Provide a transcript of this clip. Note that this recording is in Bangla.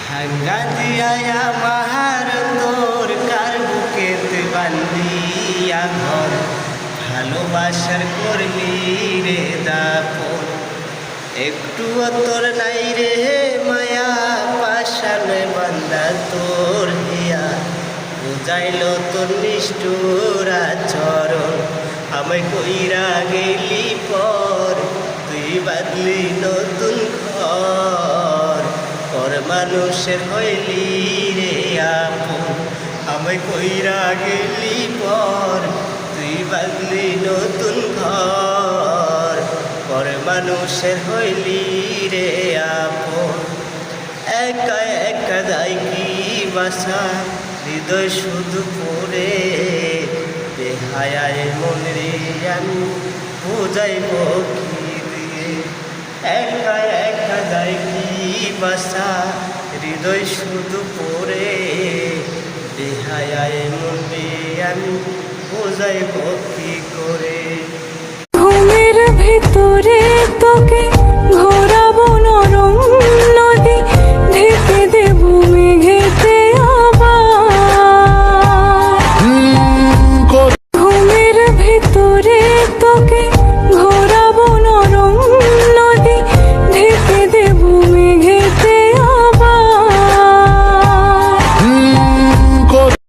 ভাঙ্গা দিয়া আমার তোর কার বুকেতে বান্ধিয়া ঘর ভালোবাসার করলি রে দাপন একটুও তোর নাই রে মায়া পাশানে বান্দা তোর হিয়া বুঝাইল তোর নিষ্ঠুর আচরণ আমায় কইরা গেলি পর তুই বাদলি নতুন ঘর পর মানুষের হইলি রে আপন আমায় কইরা গেলি পর তুই বাদলি নতুন ঘর পর মানুষের হইলি রে আপন একা একা যাই কি বাসা হৃদয় শুধু পড়ে বেহায়ায় মন রে আমি বুঝাইব কি দিয়ে একা একা যাই কি বাসা হৃদয় শুধু পড়ে বেহায়ায় মন রে আমি বুঝাইব কি করে।